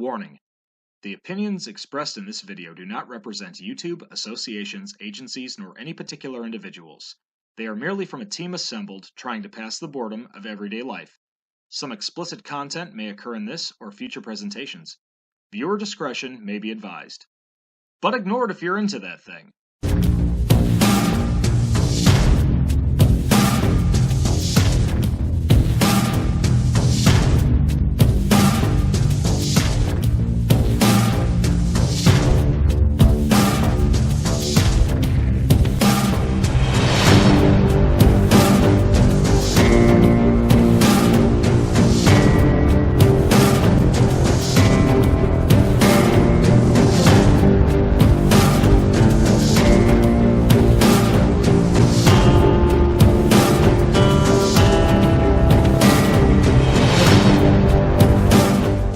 Warning: the opinions expressed in this video do not represent YouTube, associations, agencies, nor any particular individuals. They are merely from a team assembled trying to pass the boredom of everyday life. Some explicit content may occur in this or future presentations. Viewer discretion may be advised. But ignore it if you're into that thing.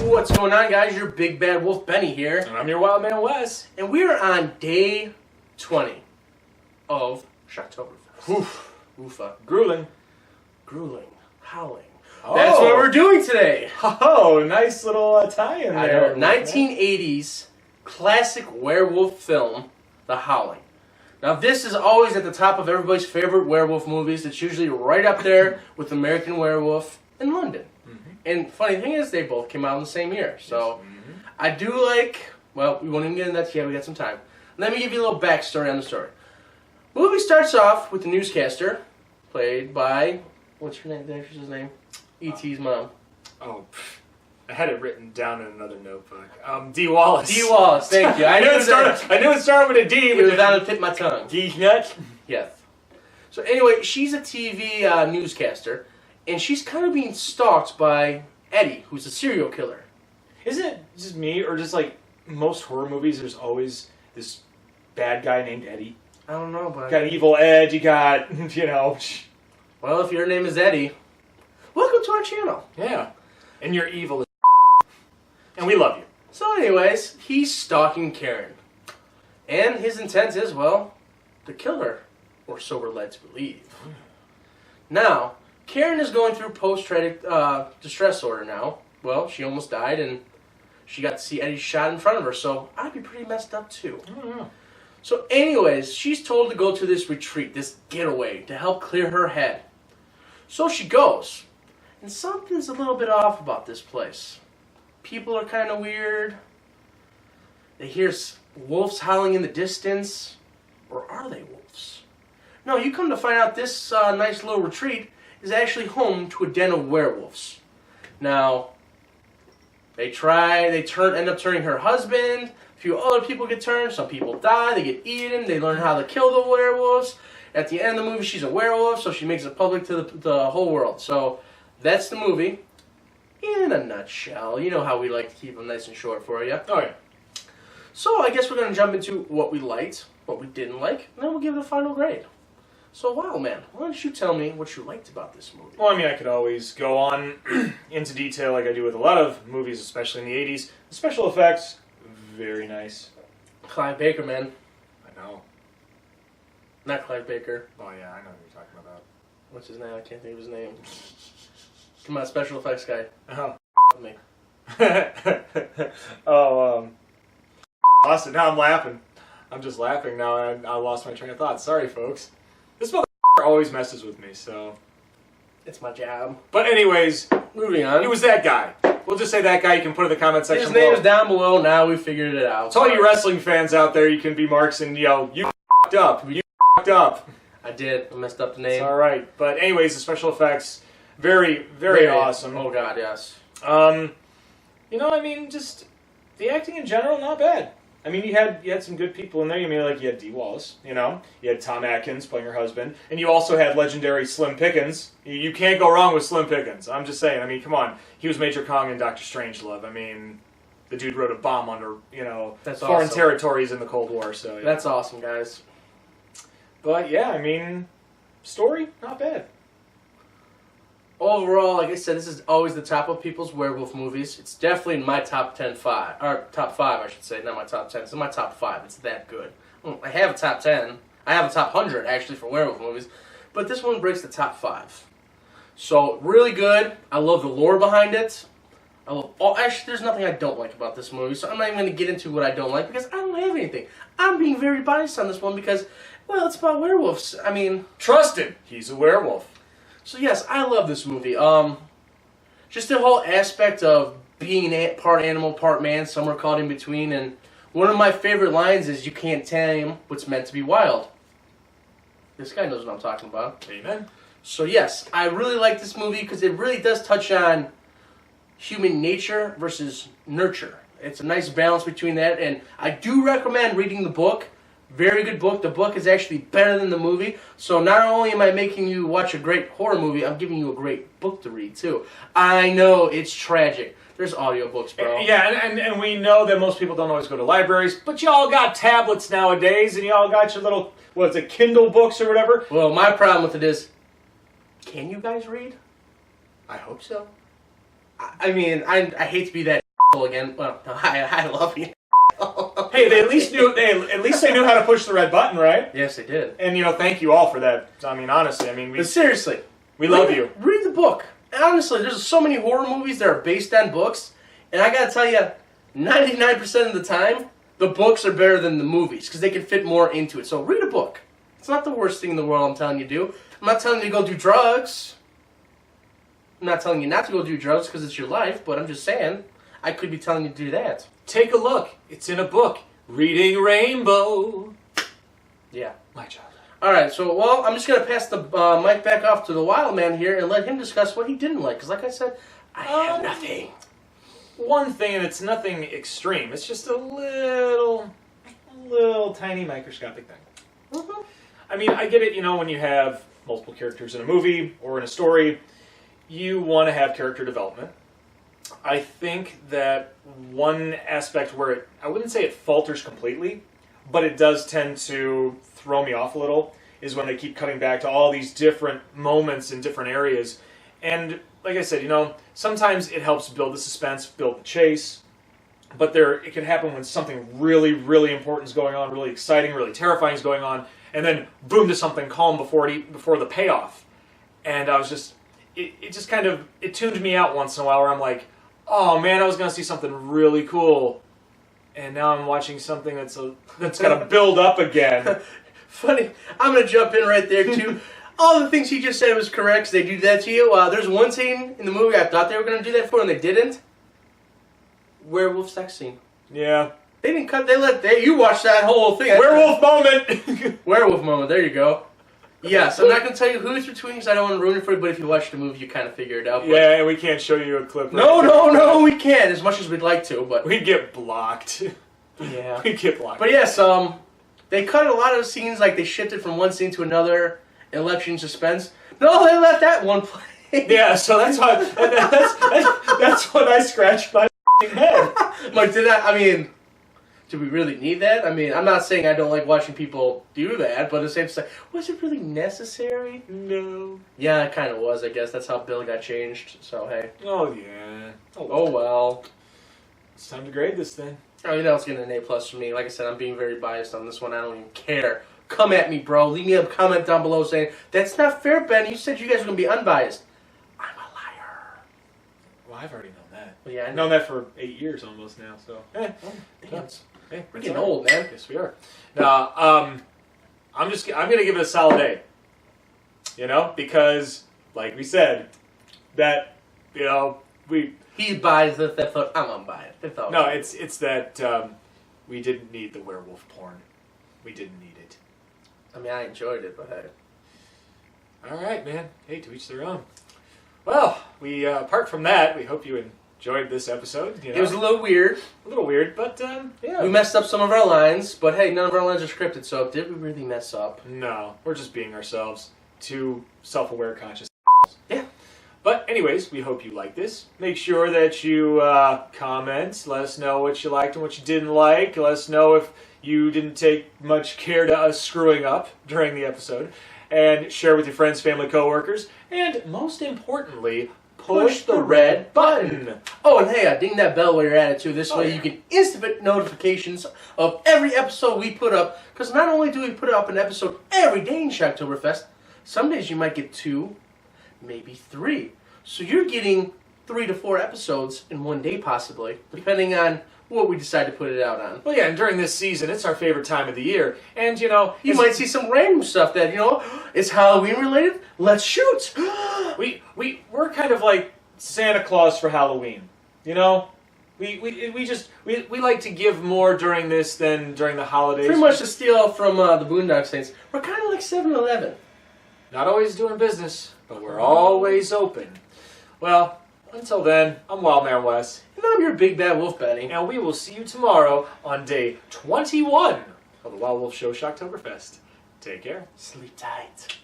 What's going on, guys? Your big bad wolf Benny here, and I'm your wild man Wes, and we are on day 20 of SHOCKTOBERFest. Oof. Oofa. Grueling. Howling. Oh. That's what we're doing today. Oh, nice little tie-in there. 1980s classic werewolf film, The Howling. Now, this is always at the top of everybody's favorite werewolf movies. It's usually right up there with American Werewolf in London. And funny thing is, they both came out in the same year. So, I do like, well, we won't even get into that yet. We got some time. Let me give you a little backstory on the story. The movie starts off with the newscaster, played by, what's her name? The actress's name? E.T.'s mom. Oh, I had it written down in another notebook. Dee Wallace. Dee Wallace, thank you. I knew it started with a D. It was on the tip of my tongue. Dee nut. Yes. So anyway, she's a TV newscaster, and she's kind of being stalked by Eddie, who's a serial killer. Isn't it just me, or just like most horror movies, there's always this bad guy named Eddie? I don't know, but... You got Evil Ed, you got, you know... Well, if your name is Eddie, welcome to our channel. Yeah. And you're evil as and we love you. So anyways, he's stalking Karen. And his intent is, well, to kill her. Or so we're led to believe. Now, Karen is going through post-traumatic distress disorder now. Well, she almost died, and she got to see Eddie shot in front of her, so I'd be pretty messed up too. I don't know. So anyways, she's told to go to this retreat, this getaway, to help clear her head. So she goes. And something's a little bit off about this place. People are kind of weird. They hear wolves howling in the distance. Or are they wolves? No, you come to find out this nice little retreat is actually home to a den of werewolves. Now, end up turning her husband. A few other people get turned. Some people die. They get eaten. They learn how to kill the werewolves. At the end of the movie, she's a werewolf, so she makes it public to the whole world. So, that's the movie in a nutshell. You know how we like to keep them nice and short for you. Oh, yeah. So, I guess we're going to jump into what we liked, what we didn't like, and then we'll give it a final grade. So, wow, man, why don't you tell me what you liked about this movie? Well, I mean, I could always go on into detail like I do with a lot of movies, especially in the 80s. The special effects, very nice. Clive Baker, man. I know. Not Clive Baker. Oh, yeah, I know what you're talking about. What's his name? I can't think of his name. Come on, special effects guy. Oh. Me. Lost it. Now I'm laughing. I'm just laughing now. I lost my train of thought. Sorry, folks. This motherfucker always messes with me, so... It's my job. But anyways, moving on. He was that guy. We'll just say that guy. You can put in the comment section His below. name's down below. Now we figured it out. To all you wrestling fans out there, you can be marks and yell, "You f***ed up. You f***ed up." I did. I messed up the name. It's alright. But anyways, the special effects, very, very awesome. Oh, God, yes. You know, I mean, just the acting in general, not bad. I mean, you had some good people in there. I mean, like, you had Dee Wallace, you know? You had Tom Atkins playing her husband. And you also had legendary Slim Pickens. You can't go wrong with Slim Pickens. I'm just saying. I mean, come on. He was Major Kong in Dr. Strangelove. I mean, the dude wrote a bomb under, you know, foreign territories in the Cold War. So yeah. That's awesome, guys. But, yeah, I mean, story, not bad. Overall, like I said, this is always the top of people's werewolf movies. It's definitely in my top 5, I should say, not my top 10. It's in my top 5. It's that good. I have a top 10. I have a top 100, actually, for werewolf movies. But this one breaks the top 5. So, really good. I love the lore behind it. I love all. Actually, there's nothing I don't like about this movie, so I'm not even going to get into what I don't like because I don't have anything. I'm being very biased on this one because, well, it's about werewolves. I mean, Trust him. He's a werewolf. so yes, I love this movie. Just the whole aspect of being part animal, part man, somewhere caught in between, and one of my favorite lines is, "You can't tame what's meant to be wild." This guy knows what I'm talking about. Amen. So yes, I really like this movie because it really does touch on human nature versus nurture. It's a nice balance between that, and I do recommend reading the book. Very good book. The book is actually better than the movie. So not only am I making you watch a great horror movie, I'm giving you a great book to read too. I know it's tragic. There's audiobooks, bro. Yeah, and we know that most people don't always go to libraries, but y'all got tablets nowadays, and y'all got your little, what's it, Kindle books or whatever. Well, my problem with it is, can you guys read? I hope so. I mean, I hate to be that again. Well, no, I love you. Hey, they at least they knew how to push the red button, right? Yes, they did. And thank you all for that. I mean, honestly, But seriously, we love you. Read the book. And honestly, there's so many horror movies that are based on books, and I gotta tell you, 99% of the time, the books are better than the movies because they can fit more into it. So read a book. It's not the worst thing in the world. I'm telling you to do. I'm not telling you to go do drugs. I'm not telling you not to go do drugs because it's your life, but I'm just saying I could be telling you to do that. Take a look. It's in a book. Reading Rainbow. Yeah. My job. Alright, so, well, I'm just going to pass the mic back off to the Wild Man here and let him discuss what he didn't like. Because, like I said, I have nothing. One thing, and it's nothing extreme. It's just a little tiny microscopic thing. Mm-hmm. I mean, I get it, when you have multiple characters in a movie or in a story, you want to have character development. I think that one aspect where I wouldn't say it falters completely, but it does tend to throw me off a little, is when they keep cutting back to all these different moments in different areas. And like I said, sometimes it helps build the suspense, build the chase, but it can happen when something really, really important is going on, really exciting, really terrifying is going on, and then boom to something calm before the payoff. And I was just, it just kind of, it tuned me out once in a while where I'm like, oh man, I was going to see something really cool, and now I'm watching something that's going to build up again. Funny, I'm going to jump in right there too. All the things he just said was correct. They do that to you. There's one scene in the movie I thought they were going to do that for, and they didn't. Werewolf sex scene. Yeah. They didn't cut. You watched that whole thing. Werewolf moment. Werewolf moment. There you go. Yes, I'm not going to tell you who it's between because I don't want to ruin it for you. But if you watch the movie, you kind of figure it out. But yeah, and we can't show you a clip. No, we can't. As much as we'd like to, but we'd get blocked. Yeah, we'd get blocked. But yes, they cut a lot of scenes. Like they shifted from one scene to another and left you in suspense. No, they left that one play. Yeah, so that's what I scratched my head. Like, do we really need that? I mean, I'm not saying I don't like watching people do that, but at the same time, was it really necessary? No. Yeah, it kind of was, I guess. That's how Bill got changed, so hey. Oh, yeah. Oh well. It's time to grade this thing. Oh, it's getting an A+ for me. Like I said, I'm being very biased on this one. I don't even care. Come at me, bro. Leave me a comment down below saying, that's not fair, Ben. You said you guys were going to be unbiased. I'm a liar. Well, I've already known that. Well, yeah, I've known that for 8 years almost now, so. Hey, we're getting old, man. Yes, we are. Now, I'm going to give it a solid A. Because, like we said, that, He's biased, I'm unbiased. No, it's that we didn't need the werewolf porn. We didn't need it. I mean, I enjoyed it, but hey. All right, man. Hey, to each their own. Well, we apart from that, we hope you enjoyed this episode. It was a little weird. A little weird, but yeah. We messed up some of our lines, but hey, none of our lines are scripted, so did we really mess up? No, we're just being ourselves. Two self-aware, conscious. Yeah. But anyways, we hope you like this. Make sure that you comment. Let us know what you liked and what you didn't like. Let us know if you didn't take much care to us screwing up during the episode. And share with your friends, family, coworkers. And most importantly, push the red button. Oh, and hey, ding that bell while you're at it too. This way you get instant notifications of every episode we put up. Because not only do we put up an episode every day in Shocktoberfest, some days you might get 2, maybe 3. So you're getting 3 to 4 episodes in one day, possibly, depending on what we decide to put it out on. Well, yeah, and during this season, it's our favorite time of the year. And, you know... You might see some random stuff that, you know, it's Halloween related. Let's shoot! We're kind of like Santa Claus for Halloween, you know? We like to give more during this than during the holidays. Pretty much to steal from the Boondock Saints. We're kind of like 7-Eleven. Not always doing business, but we're always open. Well, until then, I'm Wildman Wes. And I'm your big bad wolf, Benny. And we will see you tomorrow on day 21 of the Wild Wolf Show Shocktoberfest. Take care. Sleep tight.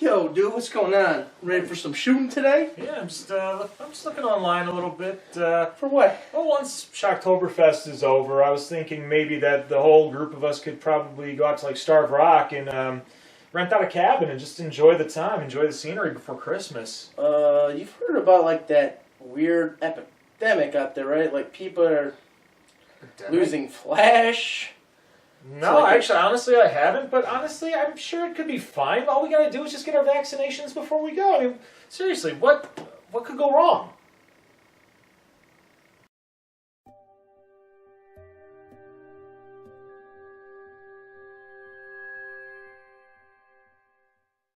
Yo, dude, what's going on? Ready for some shooting today? Yeah, I'm just looking online a little bit. For what? Well, once Shocktoberfest is over, I was thinking maybe that the whole group of us could probably go out to like Starved Rock and rent out a cabin and just enjoy the time, enjoy the scenery before Christmas. You've heard about like that weird epidemic out there, right? Like people are losing flash. No, like actually, honestly, I haven't. But honestly, I'm sure it could be fine. All we gotta do is just get our vaccinations before we go. I mean, seriously, what could go wrong?